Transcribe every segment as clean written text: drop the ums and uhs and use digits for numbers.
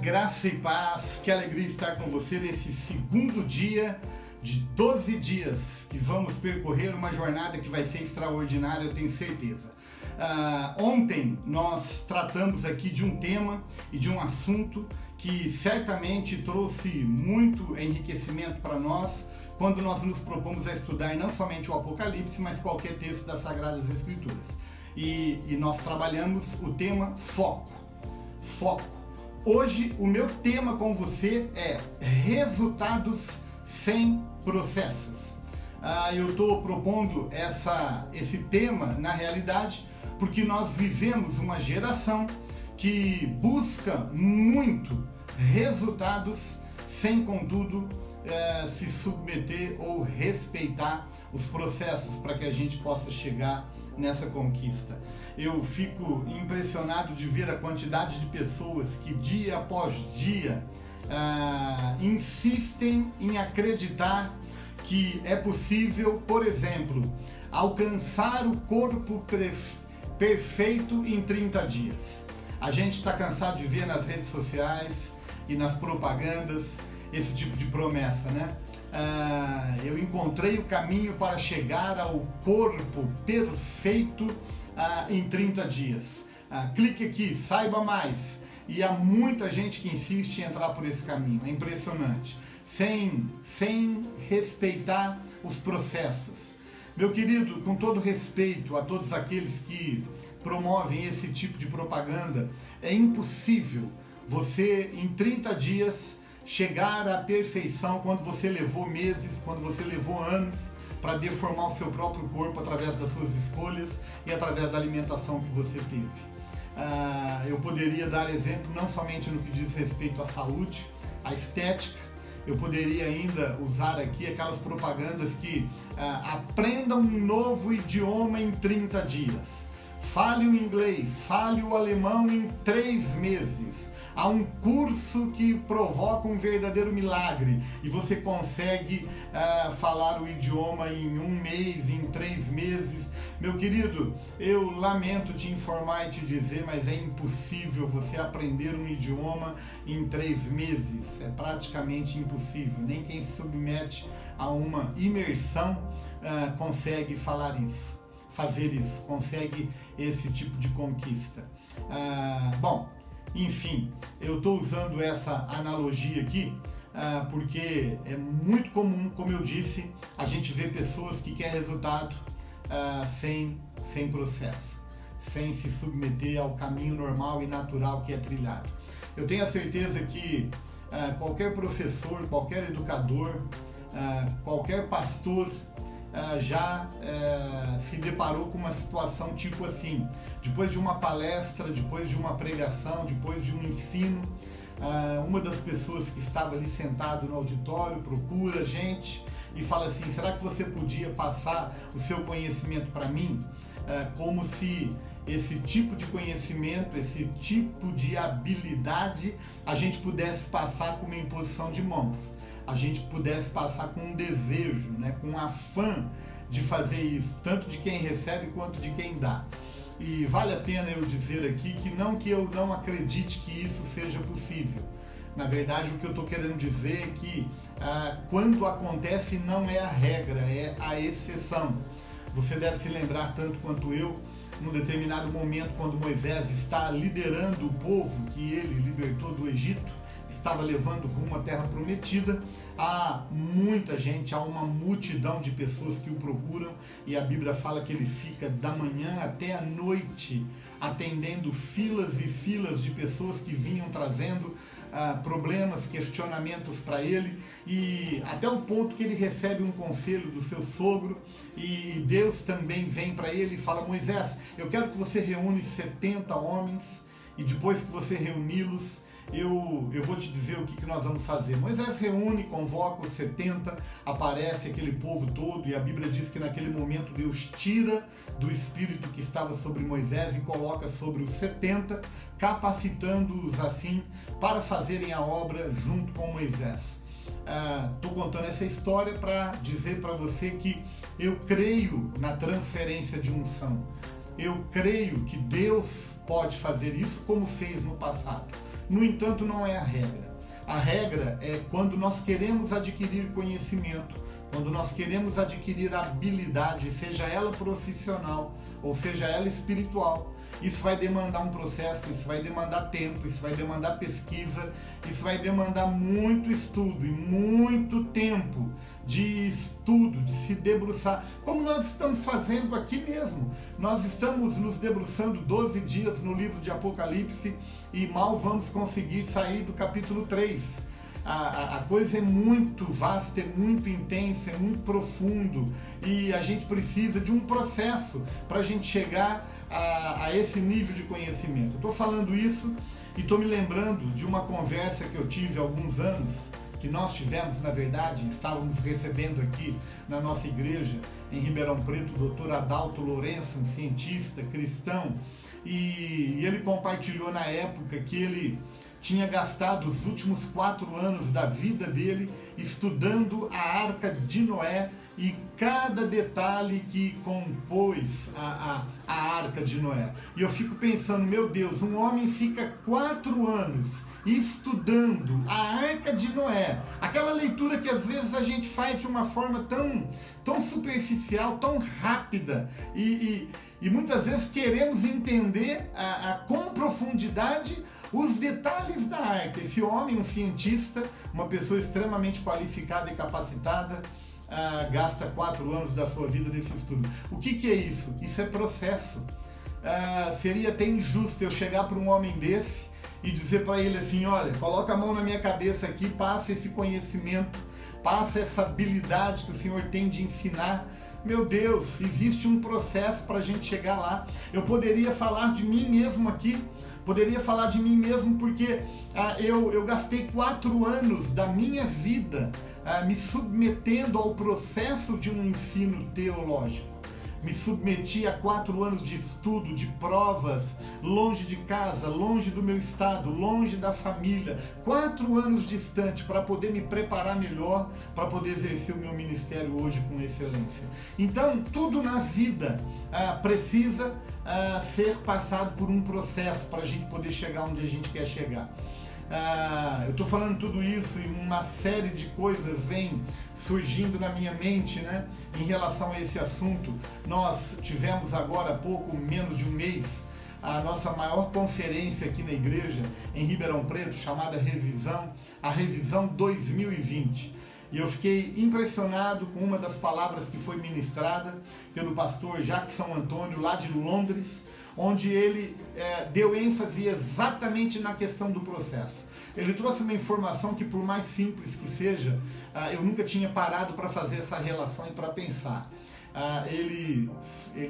graça e paz, que alegria estar com você nesse segundo dia de 12 dias que vamos percorrer uma jornada que vai ser extraordinária, eu tenho certeza. Ontem nós tratamos aqui de um tema e de um assunto que certamente trouxe muito enriquecimento para nós quando nós nos propomos a estudar não somente o Apocalipse, mas qualquer texto das Sagradas Escrituras. E nós trabalhamos o tema foco. Hoje o meu tema com você é resultados sem processos. Eu estou propondo esse tema na realidade porque nós vivemos uma geração que busca muito resultados sem, contudo, se submeter ou respeitar os processos para que a gente possa chegar nessa conquista. Eu fico impressionado de ver a quantidade de pessoas que dia após dia insistem em acreditar que é possível, por exemplo, alcançar o corpo perfeito em 30 dias. A gente está cansado de ver nas redes sociais e nas propagandas esse tipo de promessa, né? Eu encontrei o caminho para chegar ao corpo perfeito em 30 dias. Clique aqui, saiba mais. E há muita gente que insiste em entrar por esse caminho. É impressionante. Sem respeitar os processos. Meu querido, com todo respeito a todos aqueles que promovem esse tipo de propaganda, é impossível você, em 30 dias, chegar à perfeição quando você levou meses, quando você levou anos para deformar o seu próprio corpo através das suas escolhas e através da alimentação que você teve. Eu poderia dar exemplo não somente no que diz respeito à saúde, à estética. Eu poderia ainda usar aqui aquelas propagandas que aprenda um novo idioma em 30 dias. Fale o inglês, fale o alemão em 3 meses. Há um curso que provoca um verdadeiro milagre e você consegue falar o idioma em 1 mês, em 3 meses. Meu querido, eu lamento te informar e te dizer, mas é impossível você aprender um idioma em 3 meses. É praticamente impossível. Nem quem se submete a uma imersão consegue fazer isso, consegue esse tipo de conquista. Enfim, eu estou usando essa analogia aqui porque é muito comum, como eu disse, a gente ver pessoas que querem resultado sem processo, sem se submeter ao caminho normal e natural que é trilhado. Eu tenho a certeza que qualquer professor, qualquer educador, qualquer pastor já se deparou com uma situação tipo assim, depois de uma palestra, depois de uma pregação, depois de um ensino, uma das pessoas que estava ali sentado no auditório procura a gente e fala assim: será que você podia passar o seu conhecimento para mim? Como se esse tipo de conhecimento, esse tipo de habilidade a gente pudesse passar com uma imposição de mãos. A gente pudesse passar com um desejo, né, com um afã de fazer isso, tanto de quem recebe quanto de quem dá. E vale a pena eu dizer aqui que eu não acredite que isso seja possível. Na verdade, o que eu estou querendo dizer é que quando acontece não é a regra, é a exceção. Você deve se lembrar tanto quanto eu, num determinado momento, quando Moisés está liderando o povo que ele libertou do Egito, estava levando rumo à terra prometida, há muita gente, há uma multidão de pessoas que o procuram e a Bíblia fala que ele fica da manhã até a noite atendendo filas e filas de pessoas que vinham trazendo problemas, questionamentos para ele, e até o ponto que ele recebe um conselho do seu sogro e Deus também vem para ele e fala: Moisés, eu quero que você reúne 70 homens e depois que você reuni-los, eu vou te dizer o que nós vamos fazer. Moisés reúne, convoca os 70, aparece aquele povo todo e a Bíblia diz que naquele momento Deus tira do espírito que estava sobre Moisés e coloca sobre os 70, capacitando-os assim para fazerem a obra junto com Moisés. Estou contando essa história para dizer para você que eu creio na transferência de unção. Eu creio que Deus pode fazer isso como fez no passado. no entanto, não é a regra. A regra é quando nós queremos adquirir conhecimento, quando nós queremos adquirir habilidade, seja ela profissional ou seja ela espiritual. Isso vai demandar um processo, isso vai demandar tempo, isso vai demandar pesquisa, isso vai demandar muito estudo e muito tempo de estudo, de se debruçar, como nós estamos fazendo aqui mesmo. Nós estamos nos debruçando 12 dias no livro de Apocalipse e mal vamos conseguir sair do capítulo 3. A coisa é muito vasta, é muito intensa, é muito profundo e a gente precisa de um processo para a gente chegar a esse nível de conhecimento. Estou falando isso e estou me lembrando de uma conversa que eu tive há alguns anos, que nós tivemos, na verdade, estávamos recebendo aqui na nossa igreja, em Ribeirão Preto, o Dr. Adalto Lourenço, um cientista cristão, e ele compartilhou na época que ele tinha gastado os últimos 4 anos da vida dele estudando a Arca de Noé e cada detalhe que compôs a Arca de Noé. E eu fico pensando, meu Deus, um homem fica 4 anos estudando a Arca de Noé, aquela leitura que às vezes a gente faz de uma forma tão superficial, tão rápida, e muitas vezes queremos entender com profundidade os detalhes da arca. Esse homem, um cientista, uma pessoa extremamente qualificada e capacitada, gasta 4 anos da sua vida nesse estudo. O que é isso? Isso é processo. Seria até injusto eu chegar para um homem desse e dizer para ele assim, olha, coloca a mão na minha cabeça aqui, passa esse conhecimento, passa essa habilidade que o Senhor tem de ensinar. Meu Deus, existe um processo para a gente chegar lá. Eu poderia falar de mim mesmo aqui, porque eu gastei 4 anos da minha vida me submetendo ao processo de um ensino teológico. Me submeti a 4 anos de estudo, de provas, longe de casa, longe do meu estado, longe da família, 4 anos distante para poder me preparar melhor, para poder exercer o meu ministério hoje com excelência. Então, tudo na vida precisa ser passado por um processo para a gente poder chegar onde a gente quer chegar. Eu estou falando tudo isso e uma série de coisas vem surgindo na minha mente, né, em relação a esse assunto. Nós tivemos agora há pouco, menos de um mês, a nossa maior conferência aqui na igreja, em Ribeirão Preto, chamada Revisão, a Revisão 2020. E eu fiquei impressionado com uma das palavras que foi ministrada pelo pastor Jackson Antônio, lá de Londres, onde ele deu ênfase exatamente na questão do processo. Ele trouxe uma informação que, por mais simples que seja, eu nunca tinha parado para fazer essa relação e para pensar. Ele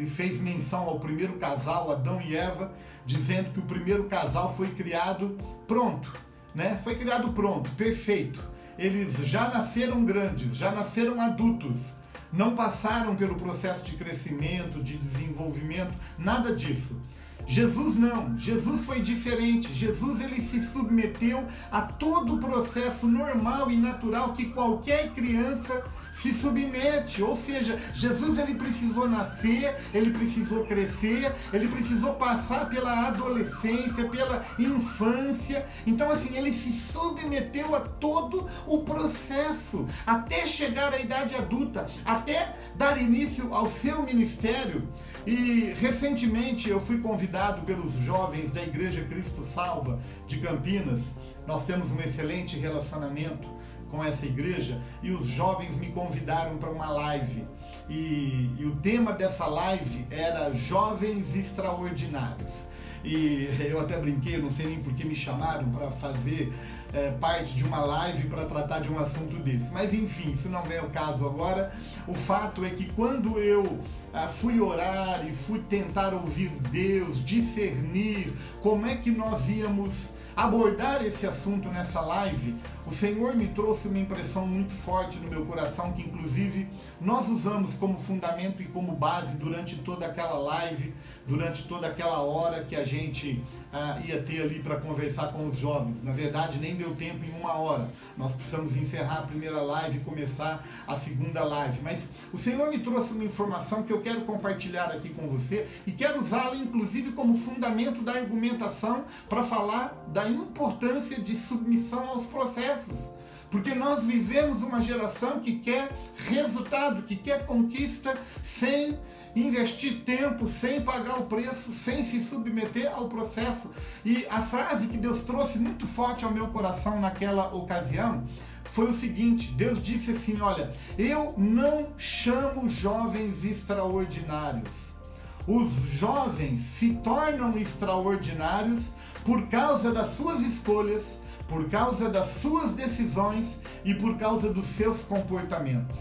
fez menção ao primeiro casal, Adão e Eva, dizendo que o primeiro casal foi criado pronto, né? Foi criado pronto, perfeito. Eles já nasceram grandes, já nasceram adultos, não passaram pelo processo de crescimento, de desenvolvimento, nada disso. Jesus não, Jesus foi diferente. Jesus ele se submeteu a todo o processo normal e natural que qualquer criança se submete, ou seja, Jesus ele precisou nascer, ele precisou crescer, ele precisou passar pela adolescência, pela infância. Então assim, ele se submeteu a todo o processo até chegar à idade adulta, até dar início ao seu ministério. E recentemente eu fui convidado pelos jovens da Igreja Cristo Salva de Campinas. Nós temos um excelente relacionamento com essa igreja e os jovens me convidaram para uma live. E o tema dessa live era Jovens Extraordinários. E eu até brinquei, não sei nem por que me chamaram para fazer parte de uma live para tratar de um assunto desse. Mas enfim, isso não é o caso agora. O fato é que quando eu fui orar e fui tentar ouvir Deus, discernir como é que nós íamos abordar esse assunto nessa live, o Senhor me trouxe uma impressão muito forte no meu coração, que inclusive nós usamos como fundamento e como base durante toda aquela live, durante toda aquela hora que a gente ia ter ali para conversar com os jovens. Na verdade, nem deu tempo em 1 hora. Nós precisamos encerrar a primeira live e começar a segunda live. Mas o Senhor me trouxe uma informação que eu quero compartilhar aqui com você e quero usá-la inclusive como fundamento da argumentação para falar da da importância de submissão aos processos. Porque nós vivemos uma geração que quer resultado, que quer conquista sem investir tempo, sem pagar o preço, sem se submeter ao processo. E a frase que Deus trouxe muito forte ao meu coração naquela ocasião foi o seguinte: Deus disse assim, olha, eu não chamo jovens extraordinários. Os jovens se tornam extraordinários por causa das suas escolhas, por causa das suas decisões e por causa dos seus comportamentos.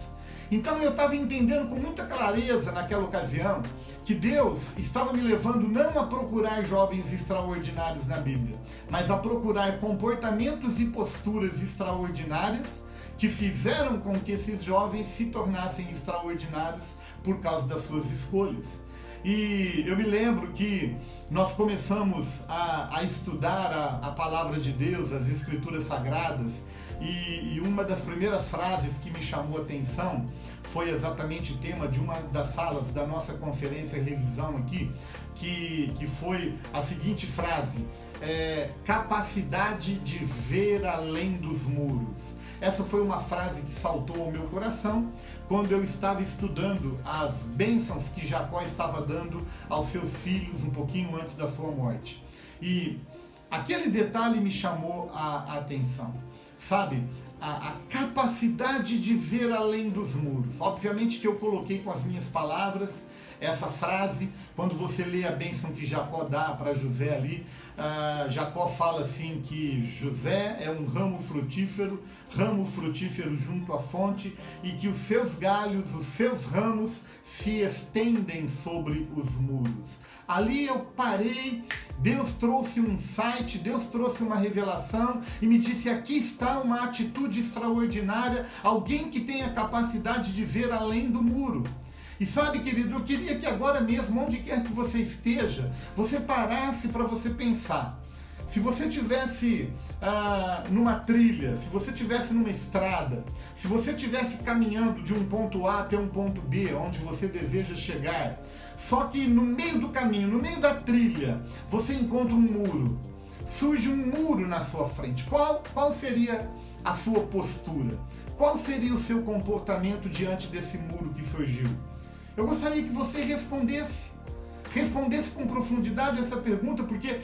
Então eu estava entendendo com muita clareza naquela ocasião que Deus estava me levando não a procurar jovens extraordinários na Bíblia, mas a procurar comportamentos e posturas extraordinárias que fizeram com que esses jovens se tornassem extraordinários por causa das suas escolhas. E eu me lembro que nós começamos a estudar a palavra de Deus, as escrituras sagradas, e uma das primeiras frases que me chamou a atenção foi exatamente o tema de uma das salas da nossa conferência revisão aqui, que foi a seguinte frase: capacidade de ver além dos muros. Essa foi uma frase que saltou ao meu coração quando eu estava estudando as bênçãos que Jacó estava dando aos seus filhos um pouquinho antes da sua morte. E aquele detalhe me chamou a atenção, sabe? A capacidade de ver além dos muros. Obviamente que eu coloquei com as minhas palavras essa frase. Quando você lê a bênção que Jacó dá para José ali, Jacó fala assim que José é um ramo frutífero junto à fonte, e que os seus galhos, os seus ramos se estendem sobre os muros. Ali eu parei, Deus trouxe um insight, Deus trouxe uma revelação e me disse: aqui está uma atitude extraordinária, alguém que tem a capacidade de ver além do muro. E sabe, querido, eu queria que agora mesmo, onde quer que você esteja, você parasse para você pensar. Se você estivesse numa trilha, se você estivesse numa estrada, se você estivesse caminhando de um ponto A até um ponto B, onde você deseja chegar, só que no meio do caminho, no meio da trilha, você encontra um muro. Surge um muro na sua frente. Qual seria a sua postura? Qual seria o seu comportamento diante desse muro que surgiu? Eu gostaria que você respondesse com profundidade essa pergunta, porque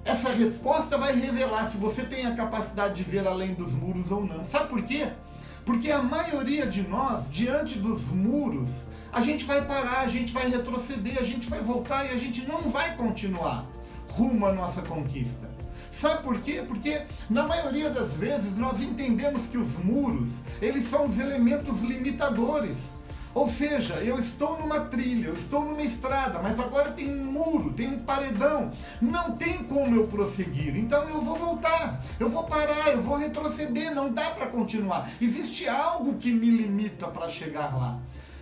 essa resposta vai revelar se você tem a capacidade de ver além dos muros ou não. Sabe por quê? Porque a maioria de nós, diante dos muros, a gente vai parar, a gente vai retroceder, a gente vai voltar e a gente não vai continuar rumo à nossa conquista. Sabe por quê? Porque na maioria das vezes nós entendemos que os muros, eles são os elementos limitadores. Ou seja, eu estou numa trilha, eu estou numa estrada, mas agora tem um muro, tem um paredão, não tem como eu prosseguir, então eu vou voltar, eu vou parar, eu vou retroceder, não dá para continuar. Existe algo que me limita para chegar lá.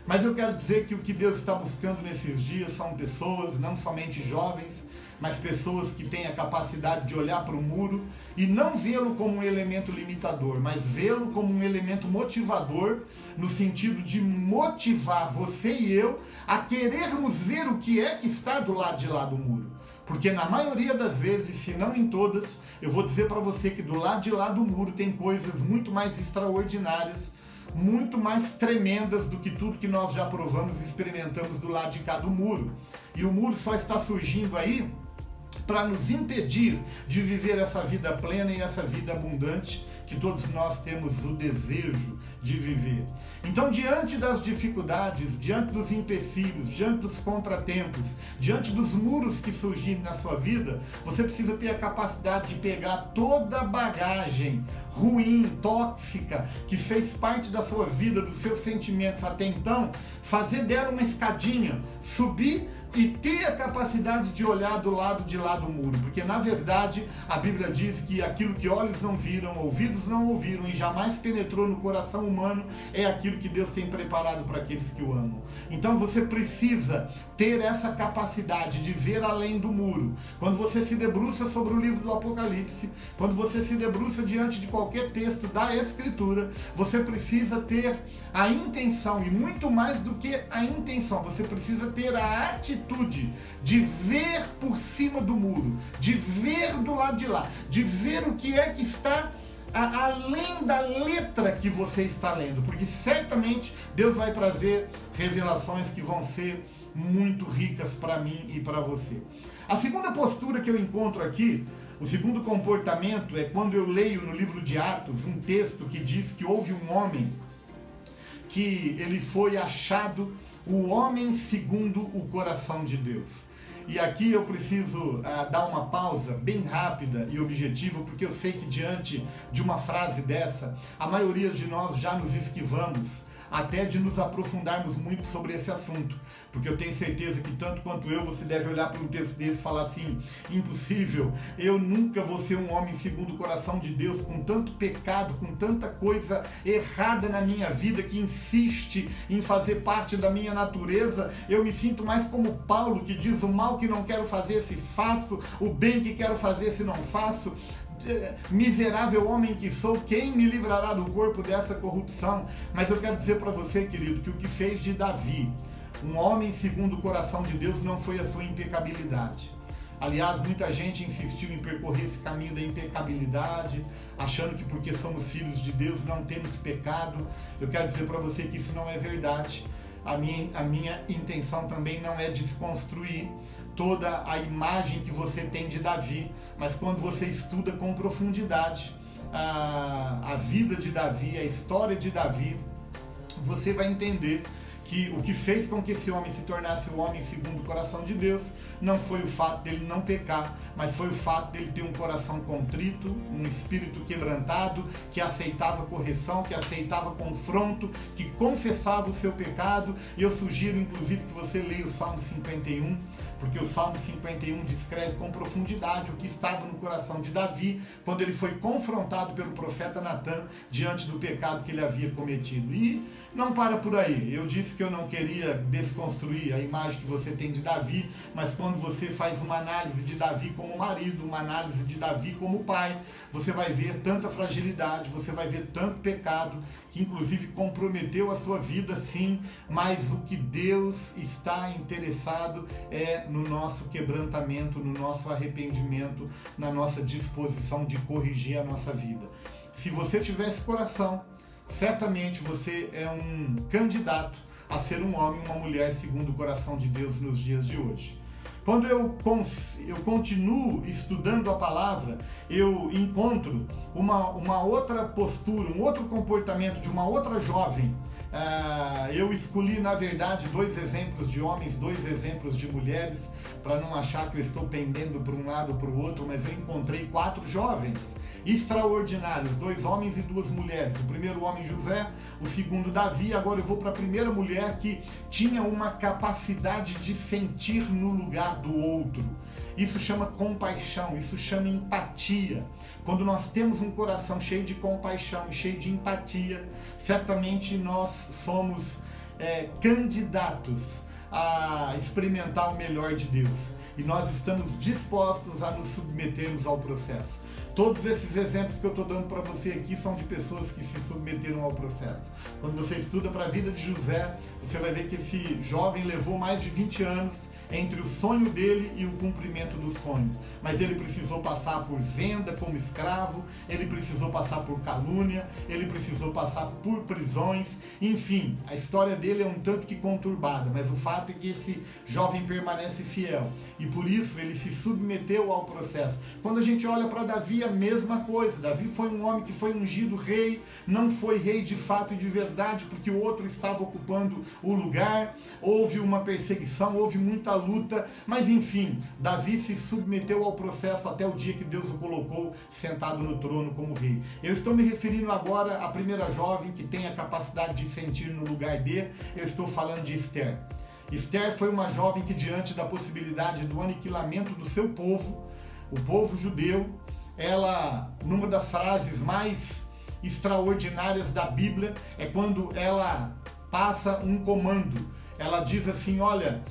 Mas eu quero dizer que o que Deus está buscando nesses dias são pessoas, não somente jovens, mas pessoas que têm a capacidade de olhar para o muro e não vê-lo como um elemento limitador, mas vê-lo como um elemento motivador, no sentido de motivar você e eu a querermos ver o que é que está do lado de lá do muro. Porque na maioria das vezes, se não em todas, eu vou dizer para você que do lado de lá do muro tem coisas muito mais extraordinárias, muito mais tremendas do que tudo que nós já provamos e experimentamos do lado de cá do muro. E o muro só está surgindo aí para nos impedir de viver essa vida plena e essa vida abundante que todos nós temos o desejo de viver. Então, diante das dificuldades, diante dos empecilhos, diante dos contratempos, diante dos muros que surgirem na sua vida, você precisa ter a capacidade de pegar toda a bagagem ruim, tóxica, que fez parte da sua vida, dos seus sentimentos até então, fazer dela uma escadinha, subir e ter a capacidade de olhar do lado de lá do muro, porque na verdade a Bíblia diz que aquilo que olhos não viram, ouvidos não ouviram e jamais penetrou no coração humano é aquilo que Deus tem preparado para aqueles que o amam. Então você precisa ter essa capacidade de ver além do muro. Quando você se debruça sobre o livro do Apocalipse, quando você se debruça diante de qualquer texto da Escritura, você precisa ter a intenção, e muito mais do que a intenção, você precisa ter a atitude atitude de ver por cima do muro, de ver do lado de lá, de ver o que é que está além da letra que você está lendo, porque certamente Deus vai trazer revelações que vão ser muito ricas para mim e para você. A segunda postura que eu encontro aqui, o segundo comportamento, é quando eu leio no livro de Atos um texto que diz que houve um homem que ele foi achado o homem segundo o coração de Deus. E aqui eu preciso dar uma pausa bem rápida e objetiva, porque eu sei que diante de uma frase dessa, a maioria de nós já nos esquivamos até de nos aprofundarmos muito sobre esse assunto, porque eu tenho certeza que tanto quanto eu, você deve olhar para um texto desse e falar assim: impossível, eu nunca vou ser um homem segundo o coração de Deus, com tanto pecado, com tanta coisa errada na minha vida que insiste em fazer parte da minha natureza. Eu me sinto mais como Paulo, que diz: o mal que não quero fazer se faço, o bem que quero fazer se não faço. Miserável homem que sou, quem me livrará do corpo dessa corrupção? Mas eu quero dizer para você, querido, que o que fez de Davi um homem segundo o coração de Deus não foi a sua impecabilidade. Aliás, muita gente insistiu em percorrer esse caminho da impecabilidade, achando que porque somos filhos de Deus não temos pecado. Eu quero dizer para você que isso não é verdade. A minha intenção também não é desconstruir toda a imagem que você tem de Davi, mas quando você estuda com profundidade a vida de Davi, a história de Davi, você vai entender que o que fez com que esse homem se tornasse o homem segundo o coração de Deus não foi o fato dele não pecar, mas foi o fato dele ter um coração contrito, um espírito quebrantado, que aceitava correção, que aceitava confronto, que confessava o seu pecado. E eu sugiro inclusive que você leia o Salmo 51, porque o Salmo 51 descreve com profundidade o que estava no coração de Davi quando ele foi confrontado pelo profeta Natan diante do pecado que ele havia cometido. E não para por aí. Eu disse que eu não queria desconstruir a imagem que você tem de Davi, mas quando você faz uma análise de Davi como marido, uma análise de Davi como pai, você vai ver tanta fragilidade, você vai ver tanto pecado, que inclusive comprometeu a sua vida, sim, mas o que Deus está interessado é no nosso quebrantamento, no nosso arrependimento, na nossa disposição de corrigir a nossa vida. Se você tivesse coração, certamente você é um candidato a ser um homem e uma mulher segundo o coração de Deus nos dias de hoje. Quando eu continuo estudando a palavra, eu encontro uma outra postura, um outro comportamento de uma outra jovem. Eu escolhi, na verdade, 2 exemplos de homens, 2 exemplos de mulheres, para não achar que eu estou pendendo para um lado ou para o outro, mas eu encontrei 4 jovens extraordinários, 2 homens e 2 mulheres. O primeiro homem, José, o segundo, Davi. Agora eu vou para a primeira mulher, que tinha uma capacidade de sentir no lugar do outro. Isso chama compaixão, isso chama empatia. Quando nós temos um coração cheio de compaixão e cheio de empatia, certamente nós somos candidatos a experimentar o melhor de Deus. E nós estamos dispostos a nos submetermos ao processo. Todos esses exemplos que eu estou dando para você aqui são de pessoas que se submeteram ao processo. Quando você estuda para a vida de José, você vai ver que esse jovem levou mais de 20 anos entre o sonho dele e o cumprimento do sonho. Mas ele precisou passar por venda como escravo, ele precisou passar por calúnia, ele precisou passar por prisões, enfim, a história dele é um tanto que conturbada, mas o fato é que esse jovem permanece fiel e por isso ele se submeteu ao processo. Quando a gente olha para Davi, a mesma coisa. Davi foi um homem que foi ungido rei, não foi rei de fato e de verdade, porque o outro estava ocupando o lugar, houve uma perseguição, houve muita luta, mas enfim, Davi se submeteu ao processo até o dia que Deus o colocou sentado no trono como rei. Eu estou me referindo agora à primeira jovem que tem a capacidade de sentir no lugar de, eu estou falando de Esther. Esther foi uma jovem que, diante da possibilidade do aniquilamento do seu povo, o povo judeu, ela, numa das frases mais extraordinárias da Bíblia, é quando ela passa um comando. Ela diz assim: olha,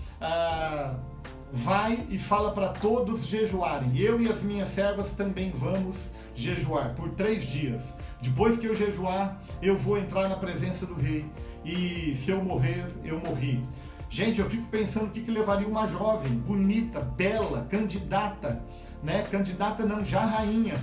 vai e fala para todos jejuarem. Eu e as minhas servas também vamos jejuar por 3 dias. Depois que eu jejuar, eu vou entrar na presença do rei. E se eu morrer, eu morri. Gente, eu fico pensando o que levaria uma jovem, bonita, bela, candidata, né? Candidata não, já rainha,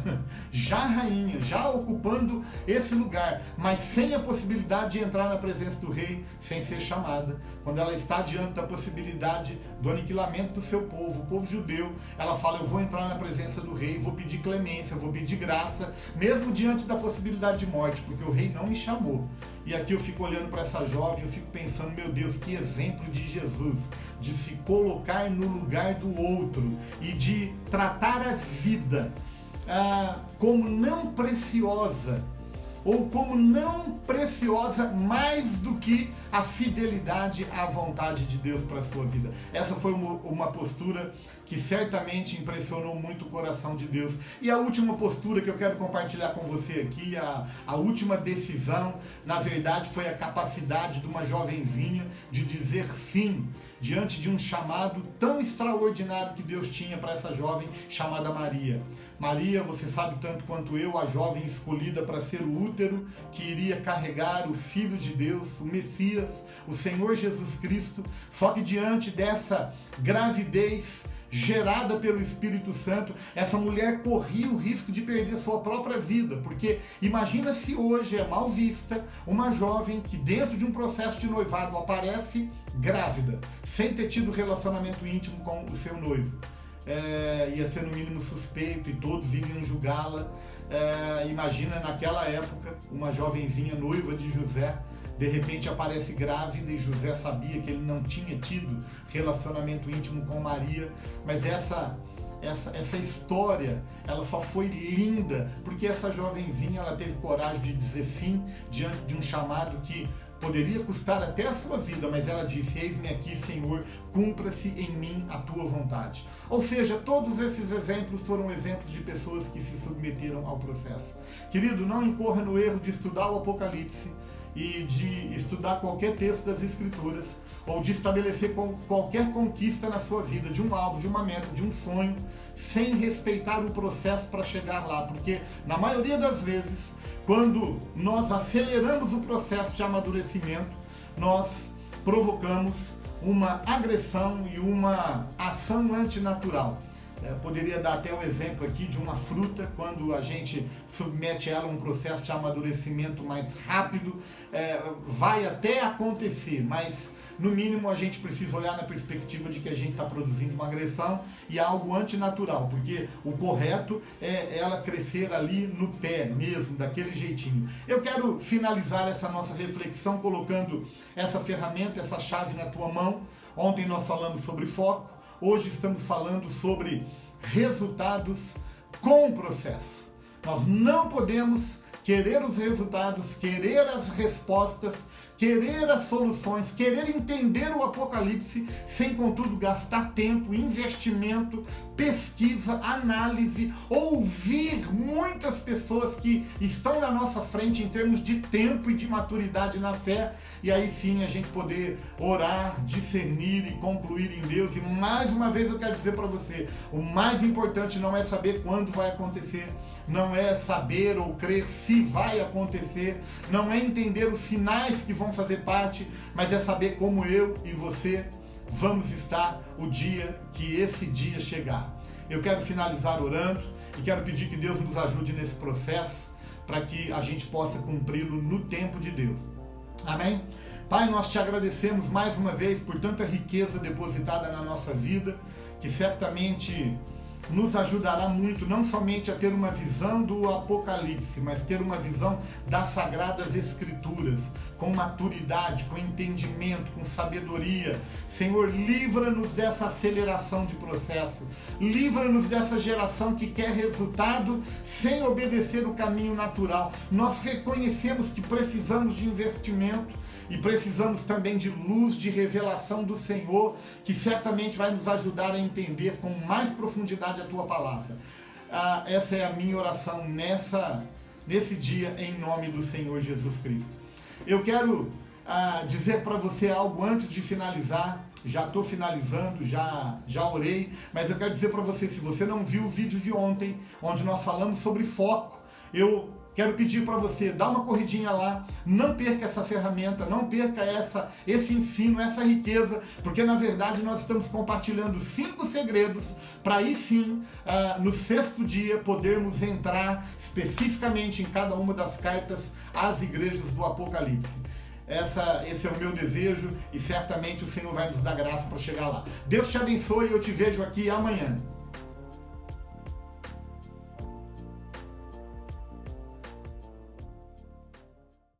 já ocupando esse lugar, mas sem a possibilidade de entrar na presença do rei, sem ser chamada. Quando ela está diante da possibilidade do aniquilamento do seu povo, o povo judeu, ela fala, eu vou entrar na presença do rei, vou pedir clemência, vou pedir graça, mesmo diante da possibilidade de morte, porque o rei não me chamou. E aqui eu fico olhando para essa jovem, eu fico pensando, meu Deus, que exemplo de Jesus, de se colocar no lugar do outro e de tratar a vida como não preciosa, ou como não preciosa mais do que a fidelidade à vontade de Deus para a sua vida. Essa foi uma postura que certamente impressionou muito o coração de Deus. E a última postura que eu quero compartilhar com você aqui, a última decisão, na verdade, foi a capacidade de uma jovenzinha de dizer sim diante de um chamado tão extraordinário que Deus tinha para essa jovem chamada Maria. Maria, você sabe tanto quanto eu, a jovem escolhida para ser o útero que iria carregar o Filho de Deus, o Messias, o Senhor Jesus Cristo. Só que diante dessa gravidez gerada pelo Espírito Santo, essa mulher corria o risco de perder sua própria vida, porque imagina se hoje é mal vista uma jovem que dentro de um processo de noivado aparece grávida, sem ter tido relacionamento íntimo com o seu noivo. Ia ser no mínimo suspeito e todos iriam julgá-la. Imagina naquela época uma jovenzinha noiva de José, de repente aparece grávida e José sabia que ele não tinha tido relacionamento íntimo com Maria, mas essa história, ela só foi linda porque essa jovenzinha, ela teve coragem de dizer sim diante de um chamado que poderia custar até a sua vida, mas ela disse, eis-me aqui, Senhor, cumpra-se em mim a tua vontade. Ou seja, todos esses exemplos foram exemplos de pessoas que se submeteram ao processo. Querido, não incorra no erro de estudar o Apocalipse e de estudar qualquer texto das Escrituras, ou de estabelecer qualquer conquista na sua vida, de um alvo, de uma meta, de um sonho, sem respeitar o processo para chegar lá, porque na maioria das vezes, quando nós aceleramos o processo de amadurecimento, nós provocamos uma agressão e uma ação antinatural. Poderia dar até o exemplo aqui de uma fruta, quando a gente submete ela a um processo de amadurecimento mais rápido, vai até acontecer, mas no mínimo a gente precisa olhar na perspectiva de que a gente está produzindo uma agressão e algo antinatural, porque o correto é ela crescer ali no pé mesmo, daquele jeitinho. Eu quero finalizar essa nossa reflexão colocando essa ferramenta, essa chave na tua mão. Ontem nós falamos sobre foco, hoje estamos falando sobre resultados com o processo. Nós não podemos querer os resultados, querer as respostas, querer as soluções, querer entender o Apocalipse, sem contudo gastar tempo, investimento, pesquisa, análise, ouvir muitas pessoas que estão na nossa frente em termos de tempo e de maturidade na fé, e aí sim a gente poder orar, discernir e concluir em Deus. E mais uma vez eu quero dizer para você, o mais importante não é saber quando vai acontecer, não é saber ou crer se vai acontecer, não é entender os sinais que vão fazer parte, mas é saber como eu e você vamos estar o dia que esse dia chegar. Eu quero finalizar orando e quero pedir que Deus nos ajude nesse processo para que a gente possa cumpri-lo no tempo de Deus. Amém? Pai, nós te agradecemos mais uma vez por tanta riqueza depositada na nossa vida, que certamente nos ajudará muito, não somente a ter uma visão do Apocalipse, mas ter uma visão das Sagradas Escrituras, com maturidade, com entendimento, com sabedoria. Senhor, livra-nos dessa aceleração de processo, livra-nos dessa geração que quer resultado sem obedecer o caminho natural. Nós reconhecemos que precisamos de investimento, e precisamos também de luz, de revelação do Senhor, que certamente vai nos ajudar a entender com mais profundidade a Tua Palavra. Essa é a minha oração nesse dia, em nome do Senhor Jesus Cristo. Eu quero dizer para você algo antes de finalizar. Já estou finalizando, já orei, mas eu quero dizer para você, se você não viu o vídeo de ontem, onde nós falamos sobre foco, eu quero pedir para você, dá uma corridinha lá, não perca essa ferramenta, não perca esse ensino, essa riqueza, porque na verdade nós estamos compartilhando 5 segredos para aí sim, no 6º dia, podermos entrar especificamente em cada uma das cartas às igrejas do Apocalipse. Esse é o meu desejo e certamente o Senhor vai nos dar graça para chegar lá. Deus te abençoe e eu te vejo aqui amanhã.